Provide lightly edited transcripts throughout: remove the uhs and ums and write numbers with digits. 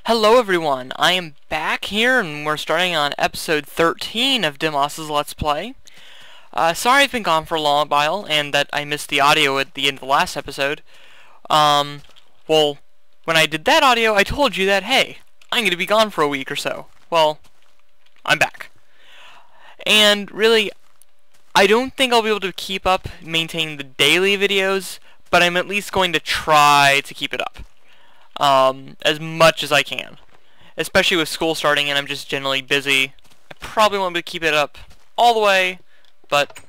Hello everyone, I am back here and we're starting on episode 13 of Dimos' Let's Play. Sorry I've been gone for a long while and that I missed the audio at the end of the last episode. Well, when I did that audio I told you that, hey, I'm going to be gone for a week or so. Well, I'm back. And really, I don't think I'll be able to keep up maintaining the daily videos, but I'm at least going to try to keep it up. As much as I can. Especially with school starting and I'm just generally busy. I probably won't be able to keep it up all the way, but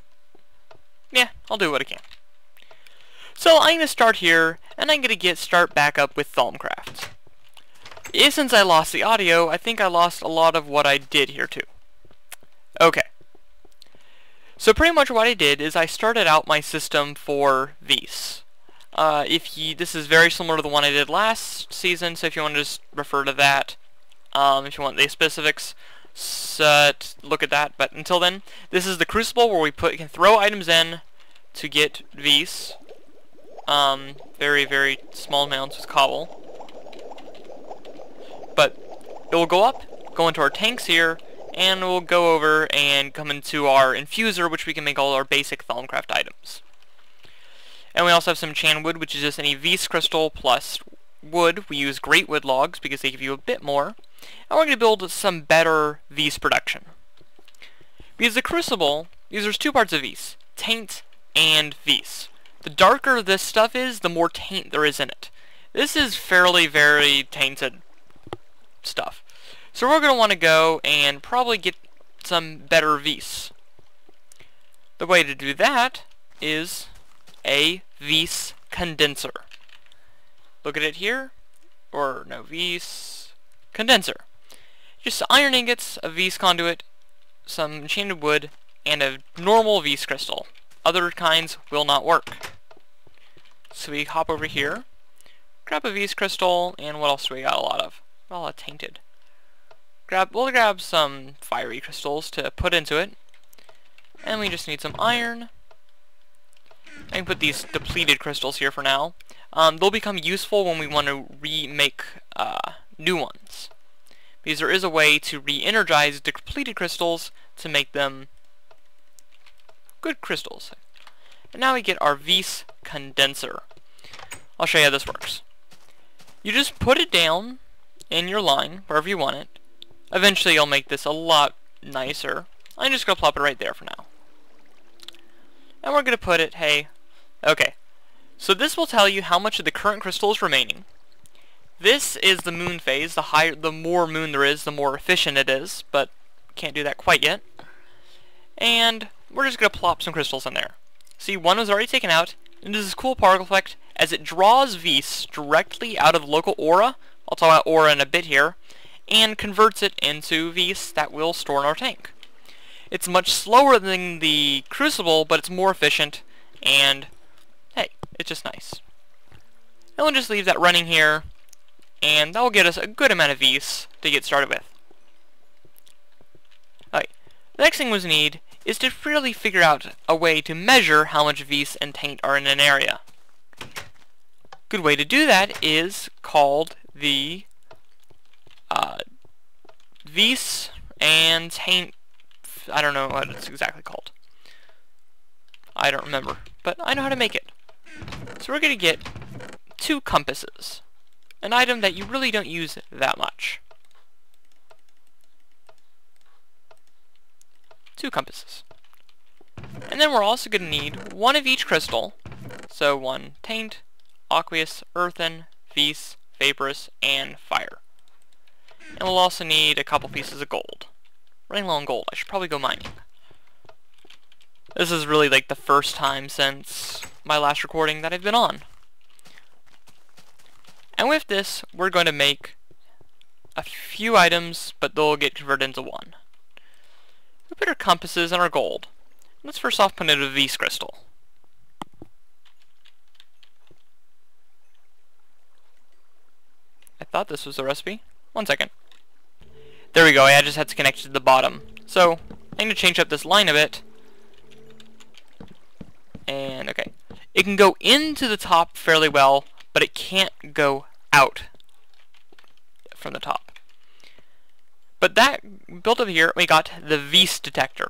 yeah, I'll do what I can. So I'm going to start here, and I'm going to start back up with Thaumcraft. Since I lost the audio, I think I lost a lot of what I did here too. Okay. So pretty much what I did is I started out my system for Vs. This is very similar to the one I did last season, so if you want to just refer to that, if you want the specifics, look at that. But until then, this is the crucible where we can throw items in to get Vs. Very, very small amounts with cobble. But it will go up, go into our tanks here, and we'll go over and come into our infuser, which we can make all our basic Thaumcraft items. And we also have some enchanted wood, which is just any Vs crystal plus wood. We use great wood logs because they give you a bit more. And we're going to build some better Vs production. Because the crucible, there's two parts of Vs, taint and Vs. The darker this stuff is, the more taint there is in it. This is fairly, very tainted stuff. So we're going to want to go and probably get some better Vs. The way to do that is a Vs condenser. Look at it here, or no, Vs condenser. Just iron ingots, a Vs conduit, some enchanted wood, and a normal Vs crystal. Other kinds will not work. So we hop over here, grab a Vs crystal, and what else do we got a lot of? A lot of tainted. We'll grab some fiery crystals to put into it, and we just need some iron. I can put these depleted crystals here for now. They'll become useful when we want to remake new ones. Because there is a way to re-energize depleted crystals to make them good crystals. And now we get our Vs condenser. I'll show you how this works. You just put it down in your line, wherever you want it. Eventually you'll make this a lot nicer. I'm just going to plop it right there for now. And we're going to put it, hey, okay. So this will tell you how much of the current crystal is remaining. This is the moon phase. The more moon there is, the more efficient it is, but can't do that quite yet. And we're just going to plop some crystals in there. See, one was already taken out, and this is cool particle effect as it draws Vs directly out of the local aura. I'll talk about aura in a bit here, and converts it into Vs that will store in our tank. It's much slower than the crucible, but it's more efficient, and hey, it's just nice. And we'll just leave that running here, and that will get us a good amount of Vs to get started with. Alright, the next thing we need is to really figure out a way to measure how much Vs and taint are in an area. Good way to do that is called the Vs and taint. I don't know what it's exactly called. I don't remember, but I know how to make it. So we're going to get two compasses, an item that you really don't use that much. Two compasses. And then we're also going to need one of each crystal. So one taint, aqueous, earthen, Vs, vaporous, and fire. And we'll also need a couple pieces of gold. Running low on gold. I should probably go mining. This is really like the first time since my last recording that I've been on. And with this, we're going to make a few items, but they'll get converted into one. We put our compasses and our gold. Let's first off put in a Vs crystal. I thought this was the recipe. One second. There we go, I just had to connect it to the bottom. So, I'm going to change up this line a bit. And, okay. It can go into the top fairly well, but it can't go out from the top. But that built up here, we got the Vis detector.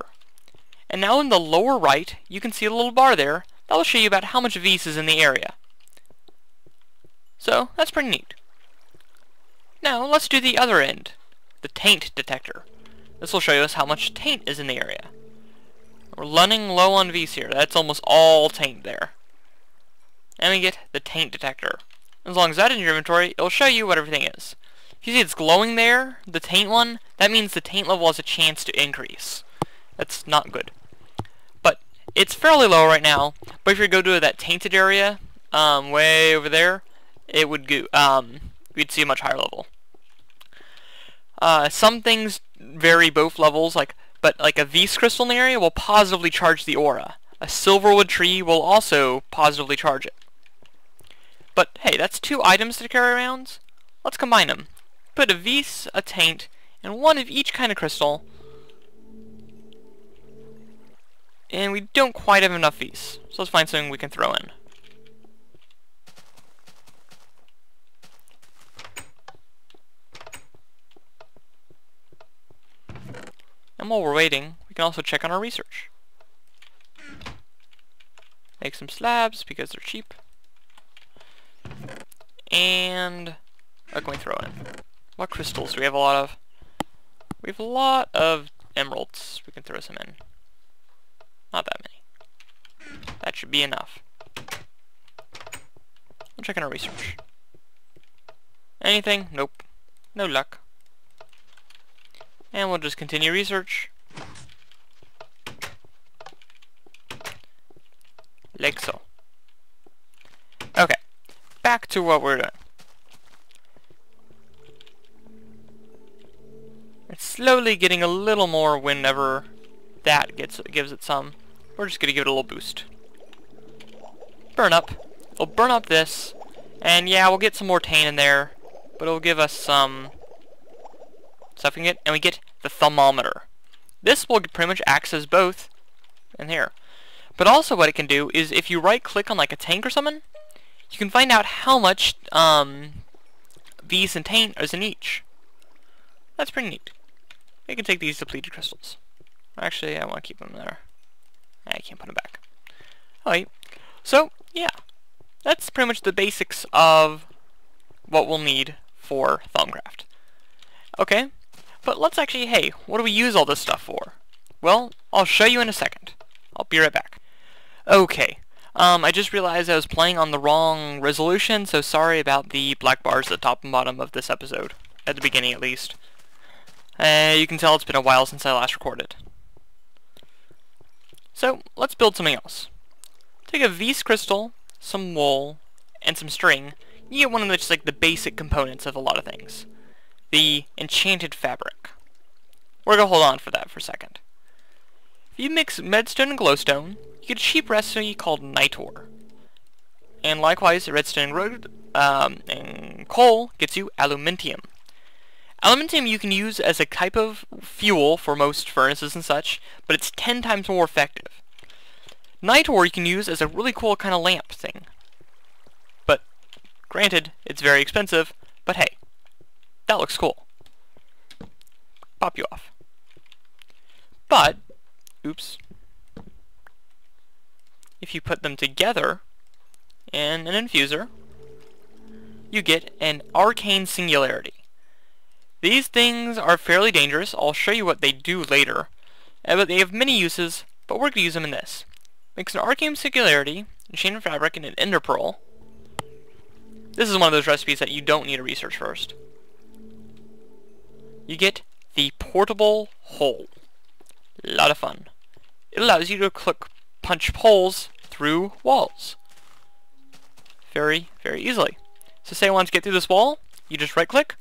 And now in the lower right, you can see a little bar there that will show you about how much Vis is in the area. So that's pretty neat. Now let's do the other end, the taint detector. This will show us how much taint is in the area. We're running low on Vis here. That's almost all taint there. And we get the taint detector. As long as that's in your inventory, it'll show you what everything is. If you see it's glowing there, the taint one, that means the taint level has a chance to increase. That's not good. But it's fairly low right now. But if you go to that tainted area, way over there, it would go, we'd see a much higher level. Some things vary both levels, but a Vis crystal in the area will positively charge the aura. A silverwood tree will also positively charge it. But hey, that's 2 items to carry around. Let's combine them. Put a Vis, a taint, and 1 of each kind of crystal. And we don't quite have enough Vis, so let's find something we can throw in. And while we're waiting, we can also check on our research. Make some slabs because they're cheap. And what can we throw in? What crystals do we have a lot of? We have a lot of emeralds. We can throw some in. Not that many. That should be enough. I'm checking our research. Anything? Nope. No luck. And we'll just continue research. Like so. Okay. Back to what we're doing. It's slowly getting a little more whenever that gives it some. We're just gonna give it a little boost. Burn up. We'll burn up this. And yeah, we'll get some more taint in there. But it'll give us some stuff we can get, and we get the thermometer. This will pretty much act as both in here. But also what it can do is if you right click on a tank or something, you can find out how much Vis and taint is in each. That's pretty neat. We can take these depleted crystals. Actually, I want to keep them there. I can't put them back. Alright, so yeah, that's pretty much the basics of what we'll need for Thaumcraft. Okay. But let's actually, hey, what do we use all this stuff for? Well, I'll show you in a second. I'll be right back. Okay, I just realized I was playing on the wrong resolution, so sorry about the black bars at the top and bottom of this episode. At the beginning, at least. You can tell it's been a while since I last recorded. So, let's build something else. Take a Vis crystal, some wool, and some string. You get one of the basic components of a lot of things. The enchanted fabric. We're going to hold on for that for a second. If you mix redstone and glowstone, you get a cheap recipe called night ore. And likewise, redstone and coal gets you aluminium. Aluminium you can use as a type of fuel for most furnaces and such, but it's 10 times more effective. Night ore you can use as a really cool kind of lamp thing. But, granted, it's very expensive, but hey. That looks cool. Pop you off. But, oops. If you put them together in an infuser, you get an arcane singularity. These things are fairly dangerous. I'll show you what they do later. But they have many uses, but we're going to use them in this. Makes an arcane singularity, enchanted fabric, and an ender pearl. This is one of those recipes that you don't need to research first. You get the portable hole. A lot of fun. It allows you to punch holes through walls. Very, very easily. So say I want to get through this wall, you just right click,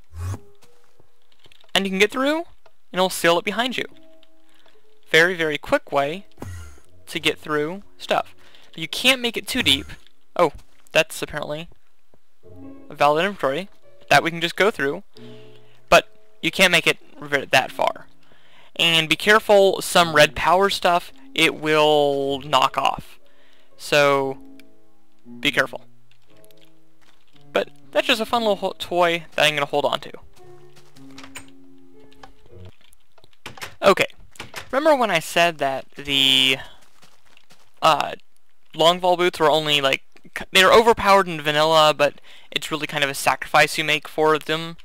and you can get through, and it'll seal it behind you. Very, very quick way to get through stuff. But you can't make it too deep. Oh, that's apparently a valid inventory that we can just go through. But you can't make it that far. And be careful, some red power stuff, it will knock off. So, be careful. But that's just a fun little toy that I'm going to hold on to. Okay, remember when I said that the long-fall boots were only like, they were overpowered in vanilla, but it's really kind of a sacrifice you make for them?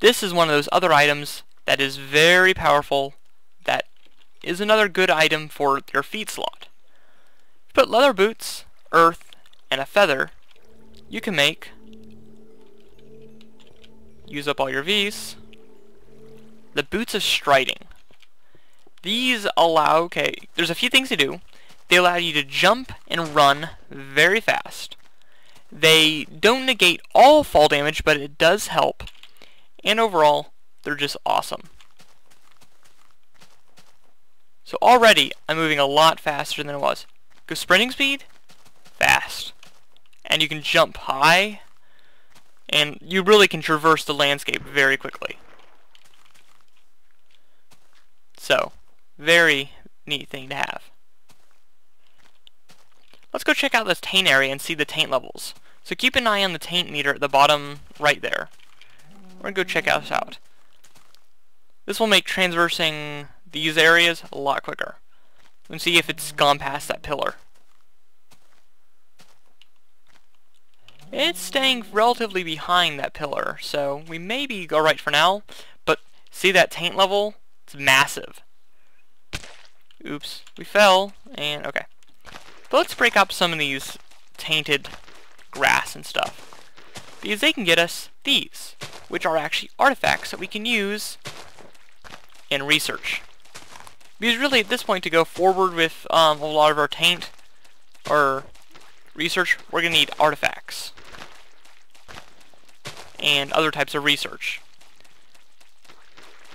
This is one of those other items that is very powerful, that is another good item for your feat slot. Put leather boots, earth, and a feather, you can make, use up all your V's, the boots of striding. These allow, okay, there's a few things to do. They allow you to jump and run very fast. They don't negate all fall damage, but it does help. And overall, they're just awesome. So already, I'm moving a lot faster than it was. Go sprinting speed, fast. And you can jump high, and you really can traverse the landscape very quickly. So, very neat thing to have. Let's go check out this taint area and see the taint levels. So keep an eye on the taint meter at the bottom right there. We're going to go check this out. This will make traversing these areas a lot quicker. And see if it's gone past that pillar. It's staying relatively behind that pillar, so we may be alright for now, but see that taint level? It's massive. Oops, we fell, and okay. But let's break up some of these tainted grass and stuff, because they can get us these, which are actually artifacts that we can use in research. Because really at this point, to go forward with a lot of our taint or research, we're going to need artifacts and other types of research.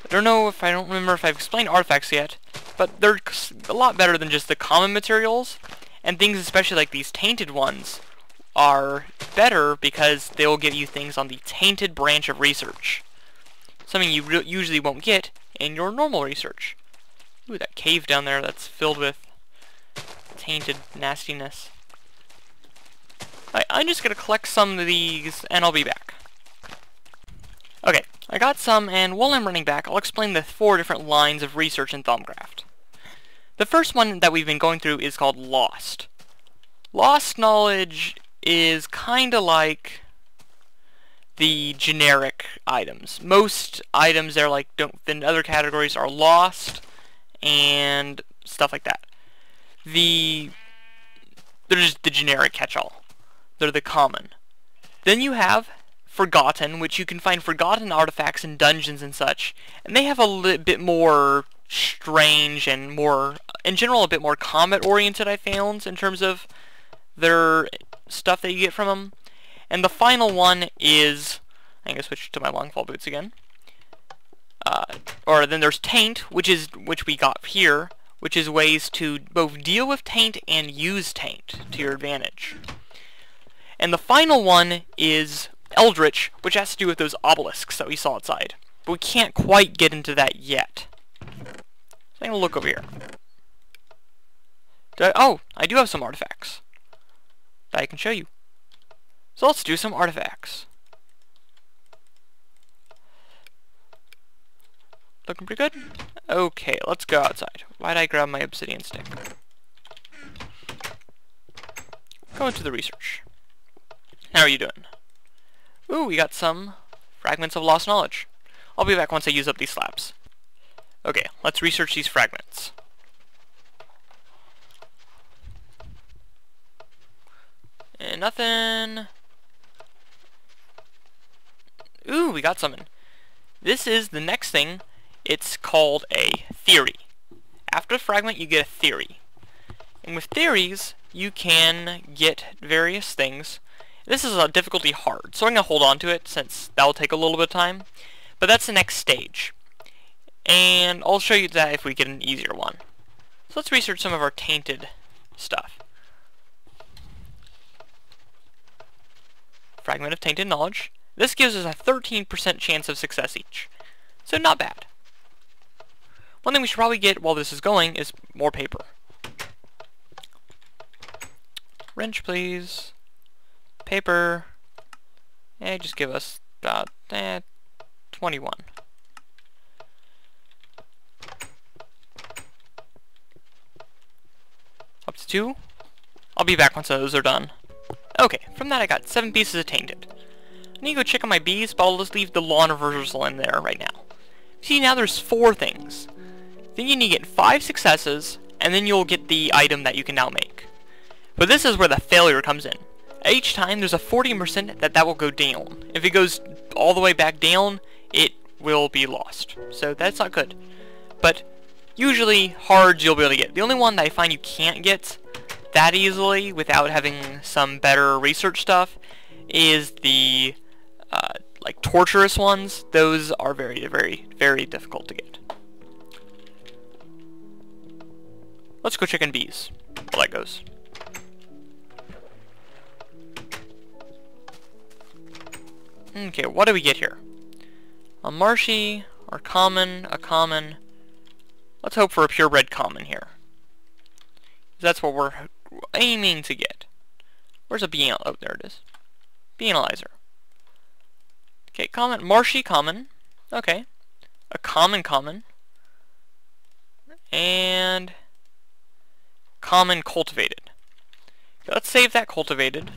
I don't remember if I've explained artifacts yet, but they're a lot better than just the common materials, and things especially like these tainted ones are better because they will give you things on the tainted branch of research. Something you usually won't get in your normal research. Ooh, that cave down there that's filled with tainted nastiness. I'm just going to collect some of these and I'll be back. Okay, I got some, and while I'm running back, I'll explain the 4 different lines of research in Thaumcraft. The first one that we've been going through is called Lost. Lost knowledge is kinda like the generic items. Most items there, like in other categories, are lost and stuff like that. They're just the generic catch-all. They're the common. Then you have Forgotten, which you can find forgotten artifacts in dungeons and such, and they have a little bit more strange and more, in general, a bit more combat-oriented, I found, in terms of their stuff that you get from them. And the final one is, I'm going to switch to my long-fall boots again. Or then there's Taint, which we got here, which is ways to both deal with Taint and use Taint to your advantage. And the final one is Eldritch, which has to do with those obelisks that we saw outside. But we can't quite get into that yet. So I'm going to look over here. I do have some artifacts that I can show you. So let's do some artifacts. Looking pretty good? Okay, let's go outside. Why'd I grab my obsidian stick? Go into the research. How are you doing? Ooh, we got some fragments of lost knowledge. I'll be back once I use up these slabs. Okay, let's research these fragments. And nothing. Ooh, we got something. This is the next thing. It's called a theory. After a fragment, you get a theory. And with theories, you can get various things. This is a difficulty hard, so I'm going to hold on to it since that will take a little bit of time. But that's the next stage. And I'll show you that if we get an easier one. So let's research some of our tainted stuff. Fragment of tainted knowledge. This gives us a 13% chance of success each. So not bad. One thing we should probably get while this is going is more paper. Wrench, please. Paper. And just give us about 21. 2. I'll be back once those are done. Okay, from that I got 7 pieces of tainted. I need to go check on my bees, but I'll just leave the lawn reversal in there right now. See, now there's 4 things. Then you need to get 5 successes, and then you'll get the item that you can now make. But this is where the failure comes in. Each time there's a 40% that will go down. If it goes all the way back down, it will be lost. So that's not good. But usually hards you'll be able to get. The only one that I find you can't get that easily without having some better research stuff is the like torturous ones. Those are very, very, very difficult to get. Let's go check in bees. How that goes. Okay, what do we get here? A marshy, or common, a common. Let's hope for a purebred common here. That's what we're aiming to get. Where's a bee? Oh, there it is. Bee analyzer. Okay, common, marshy common. Okay. A common common. And common cultivated. Okay, let's save that cultivated.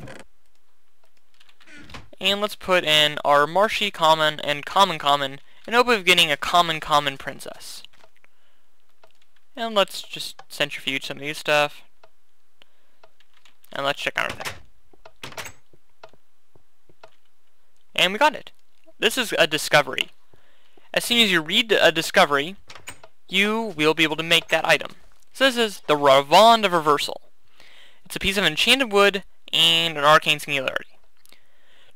And let's put in our marshy common and common common in hope of getting a common common princess. And let's just centrifuge some of these stuff. And let's check on everything. And we got it. This is a discovery. As soon as you read a discovery, you will be able to make that item. So this is the Wand of Reversal. It's a piece of enchanted wood and an arcane singularity.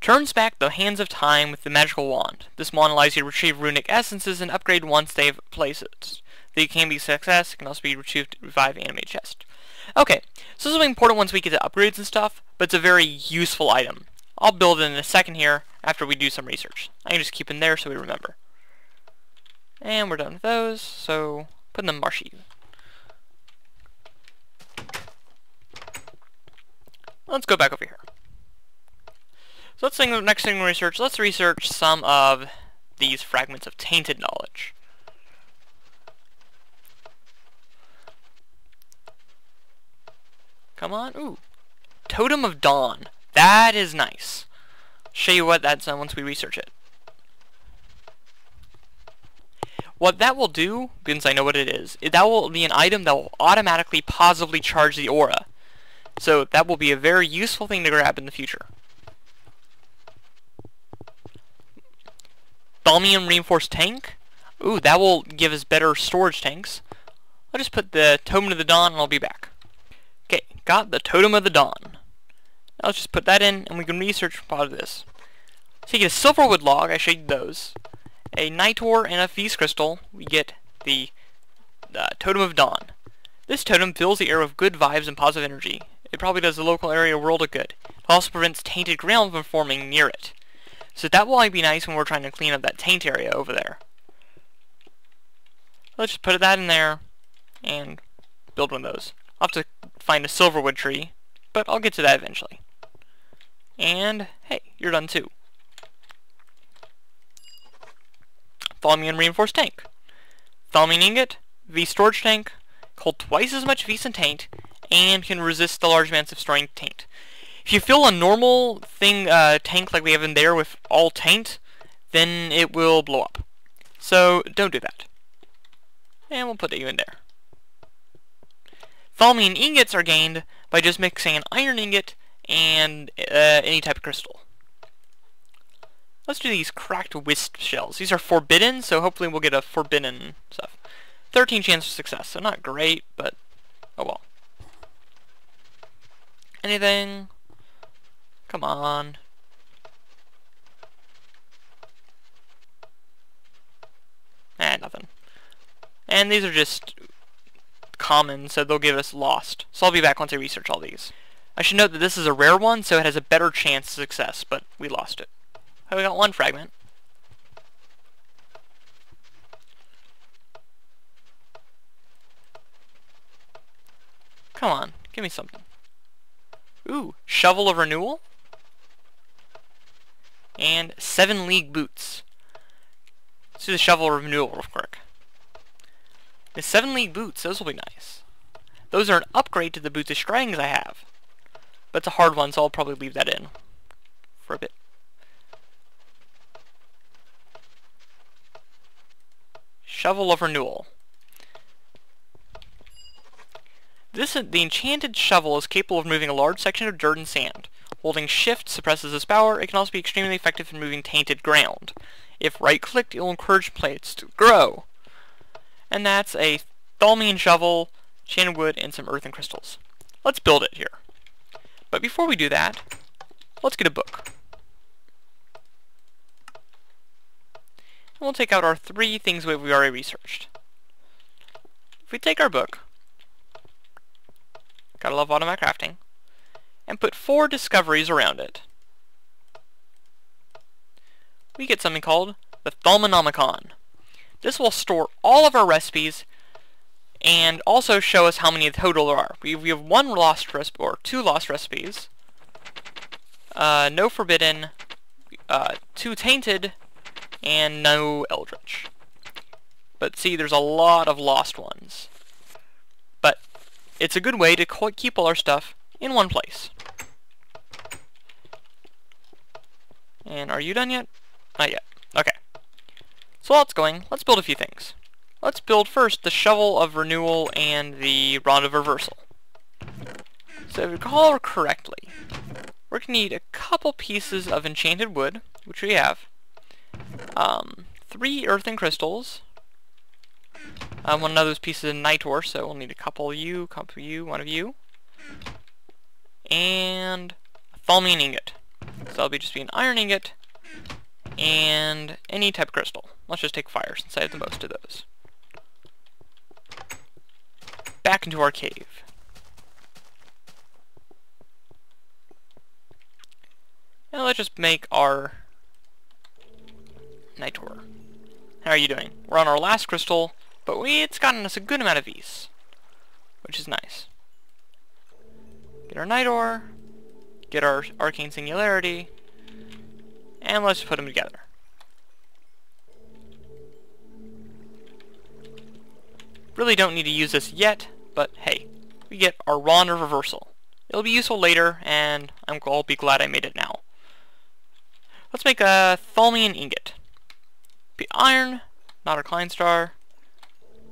Turns back the hands of time with the magical wand. This wand allows you to retrieve runic essences and upgrade one save places. They can be a success. It can also be retrieved to revive animated chest. Okay, so this will be important once we get to upgrades and stuff, but it's a very useful item. I'll build it in a second here after we do some research. I can just keep in there so we remember. And we're done with those, so put in the marshy. Let's go back over here. So let's think the next thing we research. Let's research some of these fragments of tainted knowledge. Come on. Ooh. Totem of Dawn. That is nice. Show you what that's once we research it. What that will do, since I know what it is, that will be an item that will automatically positively charge the aura. So that will be a very useful thing to grab in the future. Thaumium Reinforced Tank. Ooh, that will give us better storage tanks. I'll just put the Totem of the Dawn and I'll be back. Okay, got the Totem of the Dawn. Now let's just put that in and we can research part of this. So you get a Silverwood Log, I showed you those. A Night Ore and a Feast Crystal. We get the Totem of Dawn. This totem fills the air with good vibes and positive energy. It probably does the local area a world of good. It also prevents tainted ground from forming near it. So that will be nice when we're trying to clean up that taint area over there. Let's just put that in there and build one of those. I'll have to find a silverwood tree, but I'll get to that eventually. And hey, you're done too. Thaumium Reinforced Tank. Thaumium Ingot, V Storage Tank, hold twice as much Vis and Taint, and can resist the large amounts of storing taint. If you fill a normal thing tank like we have in there with all taint, then it will blow up. So don't do that. And we'll put you in there. Thaumium ingots are gained by just mixing an iron ingot and any type of crystal. Let's do these cracked wisp shells. These are forbidden, so hopefully we'll get a forbidden stuff. 13 chance of success, so not great, but oh well. Anything? Come on. Nothing. And these are just common, so they'll give us lost. So I'll be back once I research all these. I should note that this is a rare one, so it has a better chance of success, but we lost it. Oh, we got one fragment. Come on, give me something. Ooh, Shovel of Renewal. And 7 League Boots. Let's do the Shovel of Renewal real quick. The 7 League Boots, those will be nice. Those are an upgrade to the boots of strings I have. But it's a hard one, so I'll probably leave that in for a bit. Shovel of Renewal. The enchanted shovel is capable of moving a large section of dirt and sand. Holding shift suppresses this power. It can also be extremely effective in moving tainted ground. If right-clicked, it will encourage plants to grow. And that's a Thalmian shovel, enchanted wood, and some earth and crystals. Let's build it here. But before we do that, let's get a book. And we'll take out our 3 things we've already researched. If we take our book, gotta love automatic crafting, and put 4 discoveries around it, we get something called the Thalmonomicon. This will store all of our recipes and also show us how many total there are. We have 1 lost recipe, or 2 lost recipes, no forbidden, 2 tainted, and no eldritch. But see, there's a lot of lost ones. But it's a good way to keep all our stuff in one place. And are you done yet? Not yet. Okay. So while it's going, let's build a few things. Let's build first the Shovel of Renewal and the Rod of Reversal. So if we recall correctly, we're going to need a couple pieces of enchanted wood, which we have. 3 earth and crystals. One of those pieces of night ore, so we'll need a couple of you, one of you. And a Thalmian ingot. So that'll just be an iron ingot and any type of crystal. Let's just take fire since I have the most of those. Back into our cave. Now let's just make our night ore. How are you doing? We're on our last crystal, but it's gotten us a good amount of ease, which is nice. Get our night ore, get our arcane singularity, and let's put them together. Really don't need to use this yet, but hey, we get our Rod of Reversal. It'll be useful later, and I'll be glad I made it now. Let's make a Thalmian ingot. Be iron, not a Klein star,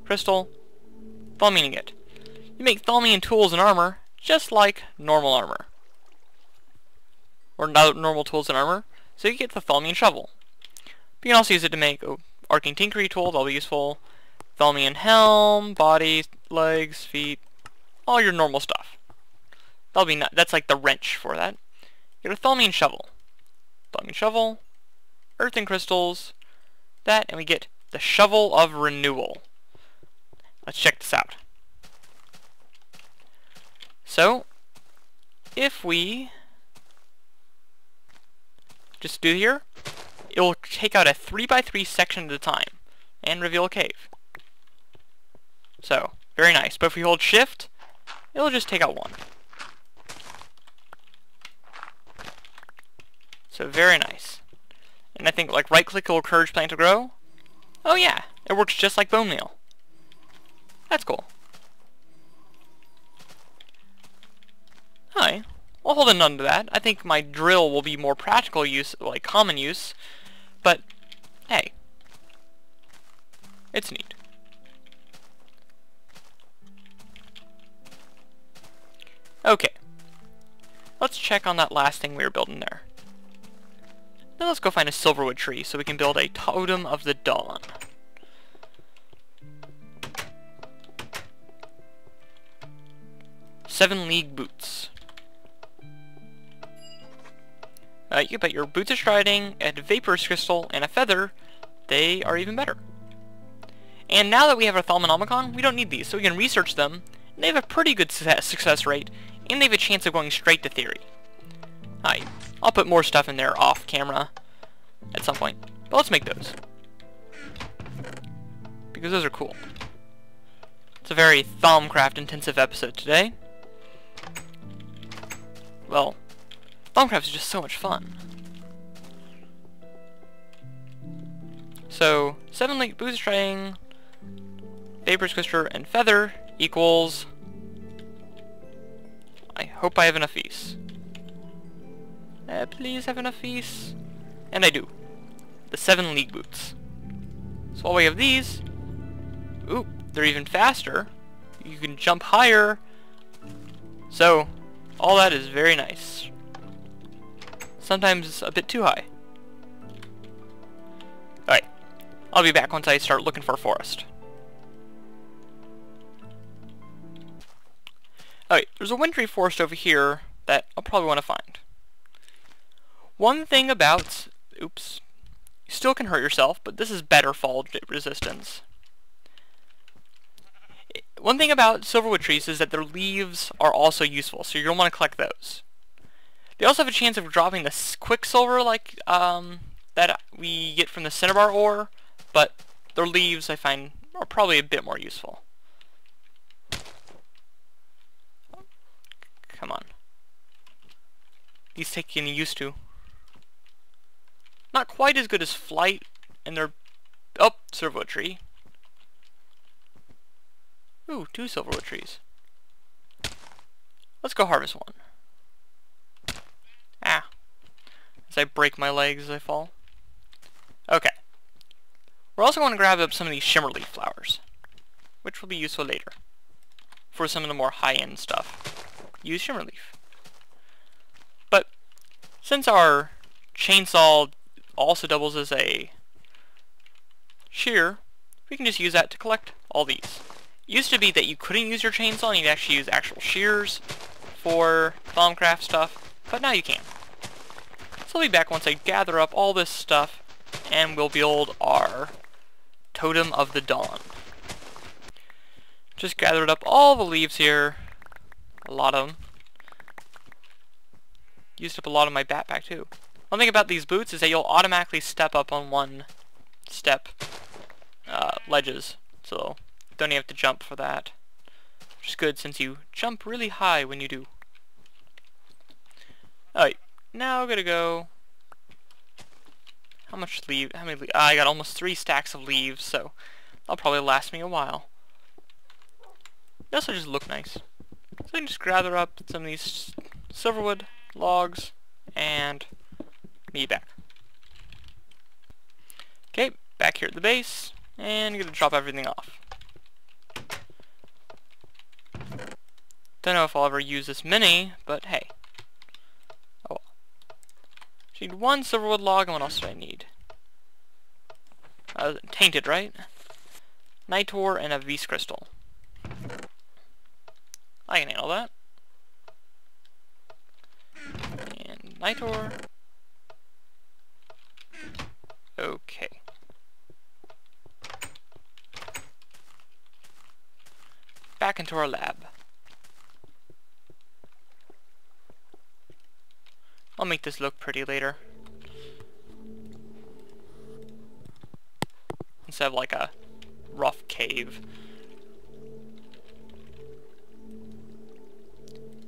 crystal, Thalmian ingot. You make Thalmian tools and armor just like normal armor. Or normal tools and armor, so you get the Thalmian shovel. But you can also use it to make arcane tinkery tool, that'll be useful. Thalmian helm, body, legs, feet, all your normal stuff. That's like the wrench for that. You get a Thalmian shovel. Thalmian shovel, earth and crystals, that, and we get the Shovel of Renewal. Let's check this out. So, if we just do here, it will take out a 3x3 section at a time and reveal a cave. So, very nice. But if we hold shift, it'll just take out 1. So very nice. And I think like right click will encourage plant to grow. Oh yeah, it works just like bone meal. That's cool. Alright, we'll hold on to that. I think my drill will be more practical use, like common use. But hey, it's neat. Okay, let's check on that last thing we were building there. Now let's go find a silverwood tree so we can build a Totem of the Dawn. Seven League Boots. You can put your boots of striding, a vaporous crystal, and a feather. They are even better. And now that we have our Thalmonomicon, we don't need these, so we can research them. And they have a pretty good success rate, and they have a chance of going straight to theory. Alright, I'll put more stuff in there off camera at some point. But let's make those, because those are cool. It's a very Thaumcraft intensive episode today. Well, Thaumcraft is just so much fun. So, 7 League Boots String, Vaporous Crystal, and Feather equals hope I have enough fees. Please have enough fees. And I do. The 7 league boots. So while we have these, ooh, they're even faster. You can jump higher. So, all that is very nice. Sometimes a bit too high. Alright, I'll be back once I start looking for a forest. Alright, there's a wintry forest over here that I'll probably want to find. One thing about, oops, you still can hurt yourself, but this is better fall resistance. One thing about silverwood trees is that their leaves are also useful, so you're going to want to collect those. They also have a chance of dropping the quicksilver like that we get from the cinnabar ore, but their leaves I find are probably a bit more useful. Come on. These take getting used to. Not quite as good as flight, and they're... Oh, silverwood tree. Ooh, 2 silverwood trees. Let's go harvest one. Ah. As I break my legs as I fall. Okay. We're also going to grab up some of these shimmer leaf flowers, which will be useful later. For some of the more high-end stuff, use shimmer leaf. But, since our chainsaw also doubles as a shear, we can just use that to collect all these. It used to be that you couldn't use your chainsaw and you'd actually use actual shears for Thaumcraft stuff, but now you can. So I'll be back once I gather up all this stuff and we'll build our Totem of the Dawn. Just gathered up all the leaves here, a lot of them. Used up a lot of my backpack too. One thing about these boots is that you'll automatically step up on one step ledges, so you don't even have to jump for that. Which is good since you jump really high when you do. Alright, now I'm gonna go... How many leaves? I got almost 3 stacks of leaves, so that'll probably last me a while. They also just look nice. So I can just gather up some of these silverwood logs and meet back. Okay, back here at the base, and I'm gonna drop everything off. Don't know if I'll ever use this many, but hey. Oh well. Just need 1 silverwood log, and what else do I need? Tainted, right? Night ore and a Vis crystal. I can handle that. And night ore. Okay. Back into our lab. I'll make this look pretty later. Instead of like a rough cave.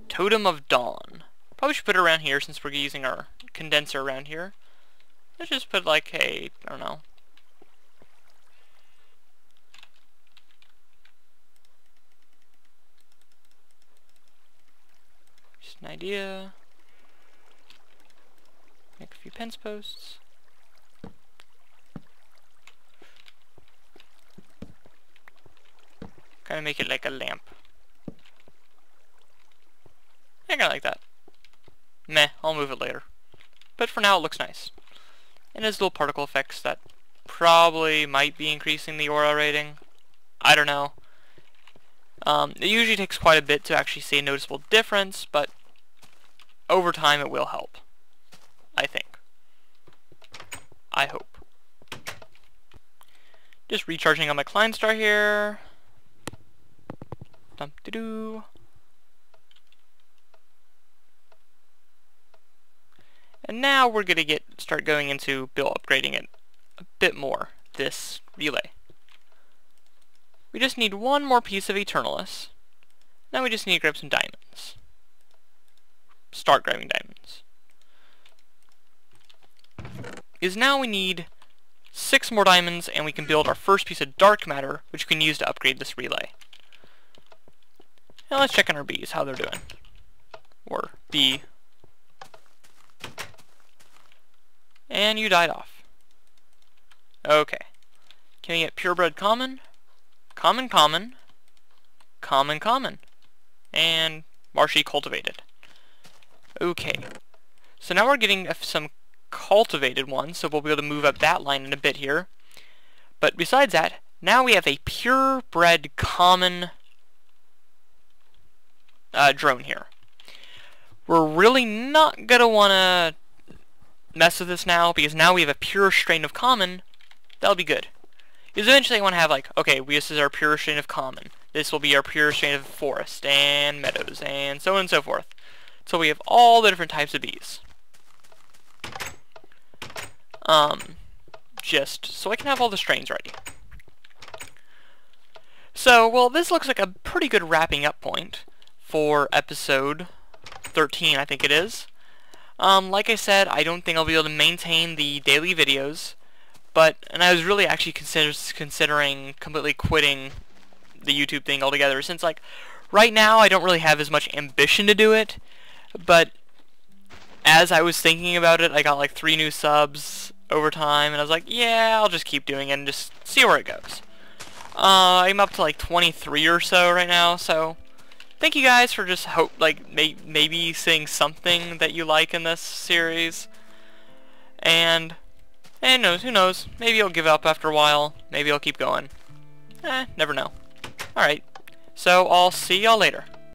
Totem of Dawn. Probably should put it around here since we're using our condenser around here. Let's just put like a, I don't know. Just an idea. Make a few fence posts. Kind of make it like a lamp. I kinda like that. Meh, I'll move it later. But for now it looks nice. And has little particle effects that probably might be increasing the aura rating. I don't know. It usually takes quite a bit to actually see a noticeable difference, but over time it will help. I think. I hope. Just recharging on my Klein Star here. Dum-de-doo. And now we're gonna start going into upgrading it a bit more, this relay. We just need 1 more piece of Eternalis. Now we just need to grab some diamonds. Start grabbing diamonds. Is now we need 6 more diamonds and we can build our first piece of dark matter, which we can use to upgrade this relay. Now let's check on our bees, how they're doing. or B. And you died off. Okay. Can we get purebred common? Common, common. Common, common. And marshy cultivated. Okay. So now we're getting some cultivated ones, so we'll be able to move up that line in a bit here. But besides that, now we have a purebred common drone here. We're really not going to want to mess with this now, because now we have a pure strain of common. That'll be good. Because eventually I want to have like, okay, this is our pure strain of common. This will be our pure strain of forest and meadows and so on and so forth. So we have all the different types of bees. Just so I can have all the strains ready. So, well, this looks like a pretty good wrapping up point for episode 13, I think it is. Like I said, I don't think I'll be able to maintain the daily videos, and I was really actually considering completely quitting the YouTube thing altogether, since, like, right now I don't really have as much ambition to do it, but as I was thinking about it, I got like 3 new subs over time, and I was like, yeah, I'll just keep doing it and just see where it goes. I'm up to like 23 or so right now, so thank you guys for just maybe seeing something that you like in this series. And who knows, maybe I'll give up after a while, maybe I'll keep going. Never know. Alright, so I'll see y'all later.